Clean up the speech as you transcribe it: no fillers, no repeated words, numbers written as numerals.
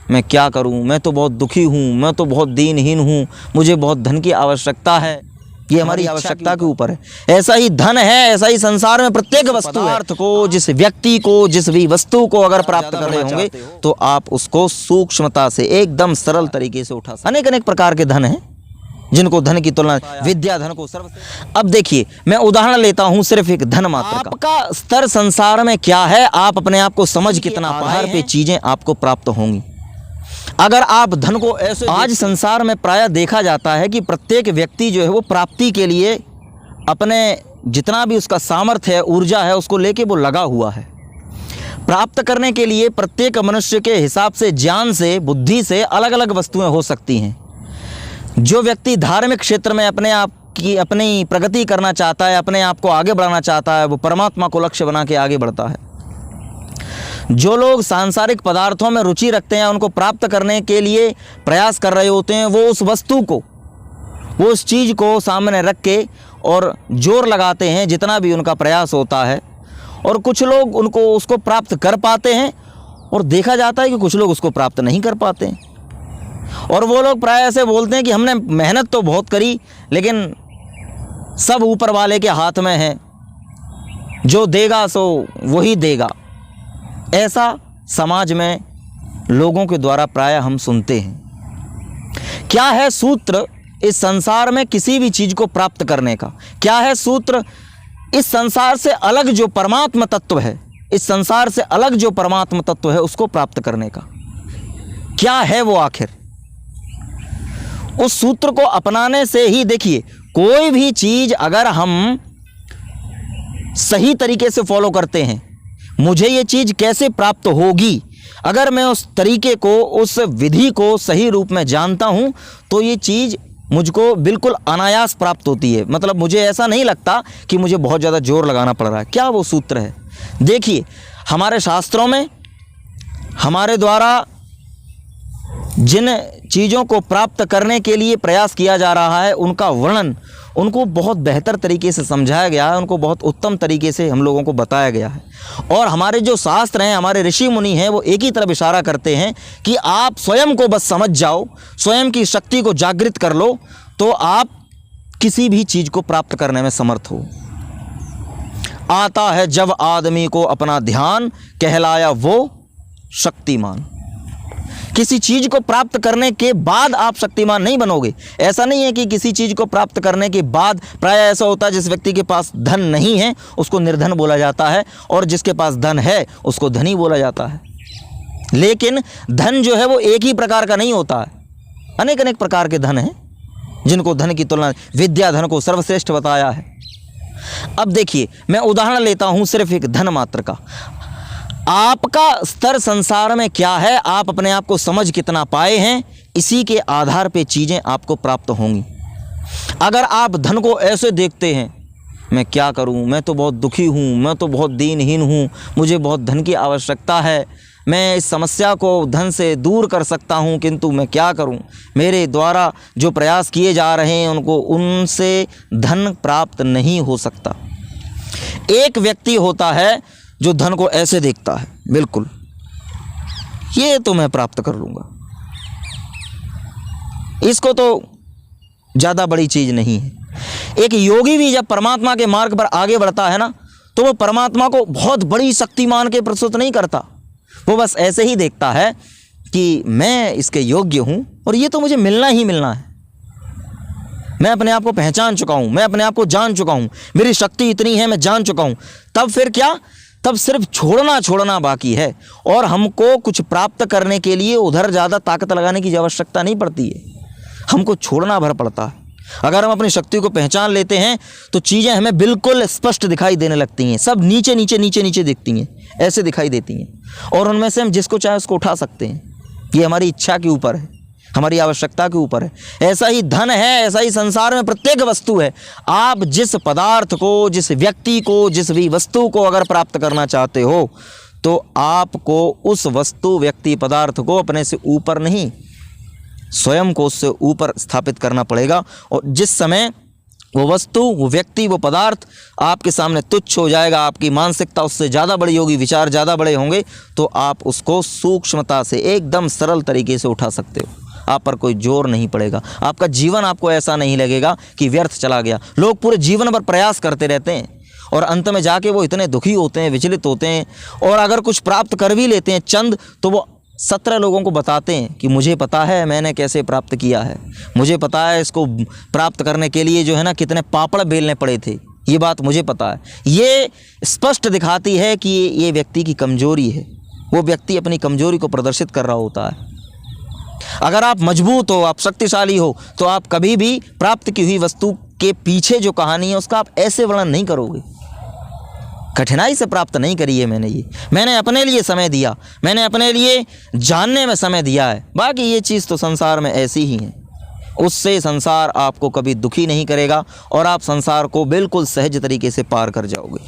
मैं क्या करूं, मैं तो बहुत दुखी हूं, मैं तो बहुत दीनहीन हूं, मुझे बहुत धन की आवश्यकता है। ये हमारी आवश्यकता के ऊपर है। ऐसा ही धन है, ऐसा ही संसार में प्रत्येक वस्तु पदार्थ को, जिस व्यक्ति को, जिस भी वस्तु को अगर प्राप्त कर रहे होंगे तो आप उसको सूक्ष्मता से एकदम सरल तरीके से उठा सकते। अनेक अनेक प्रकार के धन हैं जिनको धन की तुलना विद्या धन को सर्वश्रेष्ठ। अब देखिए, मैं उदाहरण लेता हूं सिर्फ एक धन मात्र का। आपका स्तर संसार में क्या है, आप अपने आप को समझ कितना आधार पे चीजें आपको प्राप्त होंगी। अगर आप धन को ऐसे, आज संसार में प्रायः देखा जाता है कि प्रत्येक व्यक्ति जो है वो प्राप्ति के लिए अपने जितना भी उसका सामर्थ्य है, ऊर्जा है, उसको लेके वो लगा हुआ है। प्राप्त करने के लिए प्रत्येक मनुष्य के हिसाब से, ज्ञान से, बुद्धि से अलग अलग वस्तुएं हो सकती हैं। जो व्यक्ति धार्मिक क्षेत्र में अपने आप की अपनी प्रगति करना चाहता है, अपने आप को आगे बढ़ाना चाहता है, वो परमात्मा को लक्ष्य बना के आगे बढ़ता है। जो लोग सांसारिक पदार्थों में रुचि रखते हैं, उनको प्राप्त करने के लिए प्रयास कर रहे होते हैं, वो उस वस्तु को, वो उस चीज़ को सामने रख के और जोर लगाते हैं जितना भी उनका प्रयास होता है। और कुछ लोग उनको उसको प्राप्त कर पाते हैं और देखा जाता है कि कुछ लोग उसको प्राप्त नहीं कर पाते हैं। और वो लोग प्रायः ऐसे बोलते हैं कि हमने मेहनत तो बहुत करी, लेकिन सब ऊपर वाले के हाथ में है, जो देगा सो वही देगा। ऐसा समाज में लोगों के द्वारा प्रायः हम सुनते हैं। क्या है सूत्र इस संसार में किसी भी चीज़ को प्राप्त करने का? क्या है सूत्र इस संसार से अलग जो परमात्मा तत्व है, इस संसार से अलग जो परमात्मा तत्व है उसको प्राप्त करने का क्या है वो आखिर? उस सूत्र को अपनाने से ही, देखिए, कोई भी चीज़ अगर हम सही तरीके से फॉलो करते हैं, मुझे ये चीज़ कैसे प्राप्त होगी, अगर मैं उस तरीके को, उस विधि को सही रूप में जानता हूँ तो ये चीज़ मुझको बिल्कुल अनायास प्राप्त होती है। मतलब मुझे ऐसा नहीं लगता कि मुझे बहुत ज़्यादा जोर लगाना पड़ रहा है। क्या वो सूत्र है? देखिए, हमारे शास्त्रों में हमारे द्वारा जिन चीज़ों को प्राप्त करने के लिए प्रयास किया जा रहा है, उनका वर्णन, उनको बहुत बेहतर तरीके से समझाया गया है, उनको बहुत उत्तम तरीके से हम लोगों को बताया गया है। और हमारे जो शास्त्र हैं, हमारे ऋषि मुनि हैं, वो एक ही तरफ इशारा करते हैं कि आप स्वयं को बस समझ जाओ, स्वयं की शक्ति को जागृत कर लो, तो आप किसी भी चीज़ को प्राप्त करने में समर्थ हो। आता है जब आदमी को अपना ध्यान, कहलाया वो शक्तिमान। किसी चीज़ को प्राप्त करने के बाद आप शक्तिमान नहीं बनोगे। ऐसा नहीं है कि किसी चीज़ को प्राप्त करने के बाद, प्रायः ऐसा होता है जिस व्यक्ति के पास धन नहीं है उसको निर्धन बोला जाता है, और जिसके पास धन है उसको धनी बोला जाता है। लेकिन धन जो है वो एक ही प्रकार का नहीं होता है, अनेक अनेक प्रकार के धन हैं जिनको धन की तुलना विद्या धन को सर्वश्रेष्ठ बताया है। अब देखिए, मैं उदाहरण लेता हूँ सिर्फ एक धन मात्र का। आपका स्तर संसार में क्या है, आप अपने आप को समझ कितना पाए हैं, इसी के आधार पे चीज़ें आपको प्राप्त होंगी। अगर आप धन को ऐसे देखते हैं, मैं क्या करूं, मैं तो बहुत दुखी हूं, मैं तो बहुत दीनहीन हूं, मुझे बहुत धन की आवश्यकता है, मैं इस समस्या को धन से दूर कर सकता हूं, किंतु मैं क्या करूं, मेरे द्वारा जो प्रयास किए जा रहे हैं उनसे धन प्राप्त नहीं हो सकता। एक व्यक्ति होता है जो धन को ऐसे देखता है, बिल्कुल ये तो मैं प्राप्त कर लूँगा, इसको तो ज़्यादा बड़ी चीज़ नहीं है। एक योगी भी जब परमात्मा के मार्ग पर आगे बढ़ता है ना, तो वो परमात्मा को बहुत बड़ी शक्तिमान के प्रस्तुत नहीं करता, वो बस ऐसे ही देखता है कि मैं इसके योग्य हूँ और ये तो मुझे मिलना ही मिलना है। मैं अपने आप को पहचान चुका हूँ, मैं अपने आप को जान चुका हूँ, मेरी शक्ति इतनी है, मैं जान चुका हूँ। तब फिर क्या, तब सिर्फ छोड़ना बाकी है, और हमको कुछ प्राप्त करने के लिए उधर ज़्यादा ताकत लगाने की आवश्यकता नहीं पड़ती है, हमको छोड़ना भर पड़ता है। अगर हम अपनी शक्ति को पहचान लेते हैं तो चीज़ें हमें बिल्कुल स्पष्ट दिखाई देने लगती हैं, सब नीचे नीचे नीचे नीचे दिखती हैं, ऐसे दिखाई देती हैं, और उनमें से हम जिसको चाहे उसको उठा सकते हैं। ये हमारी इच्छा के ऊपर है, हमारी आवश्यकता के ऊपर है। ऐसा ही धन है, ऐसा ही संसार में प्रत्येक वस्तु है। आप जिस पदार्थ को, जिस व्यक्ति को, जिस भी वस्तु को अगर प्राप्त करना चाहते हो तो आपको उस वस्तु, व्यक्ति, पदार्थ को अपने से ऊपर नहीं, स्वयं को उससे ऊपर स्थापित करना पड़ेगा। और जिस समय वो वस्तु, वो व्यक्ति, वो पदार्थ आपके सामने तुच्छ हो जाएगा, आपकी मानसिकता उससे ज़्यादा बड़ी होगी, विचार ज़्यादा बड़े होंगे, तो आप उसको सूक्ष्मता से एकदम सरल तरीके से उठा सकते हो। आप पर कोई जोर नहीं पड़ेगा। आपका जीवन आपको ऐसा नहीं लगेगा कि व्यर्थ चला गया। लोग पूरे जीवन भर प्रयास करते रहते हैं और अंत में जाके वो इतने दुखी होते हैं, विचलित होते हैं, और अगर कुछ प्राप्त कर भी लेते हैं चंद, तो वो 17 लोगों को बताते हैं कि मुझे पता है मैंने कैसे प्राप्त किया है, मुझे पता है इसको प्राप्त करने के लिए जो है ना कितने पापड़ बेलने पड़े थे, ये बात मुझे पता है। ये स्पष्ट दिखाती है कि ये व्यक्ति की कमजोरी है। वो व्यक्ति अपनी कमजोरी को प्रदर्शित कर रहा होता है। अगर आप मजबूत हो, आप शक्तिशाली हो, तो आप कभी भी प्राप्त की हुई वस्तु के पीछे जो कहानी है उसका आप ऐसे वर्णन नहीं करोगे। कठिनाई से प्राप्त नहीं करी है मैंने अपने लिए समय दिया, मैंने अपने लिए जानने में समय दिया है। बाकी ये चीज़ तो संसार में ऐसी ही है। उससे संसार आपको कभी दुखी नहीं करेगा और आप संसार को बिल्कुल सहज तरीके से पार कर जाओगे।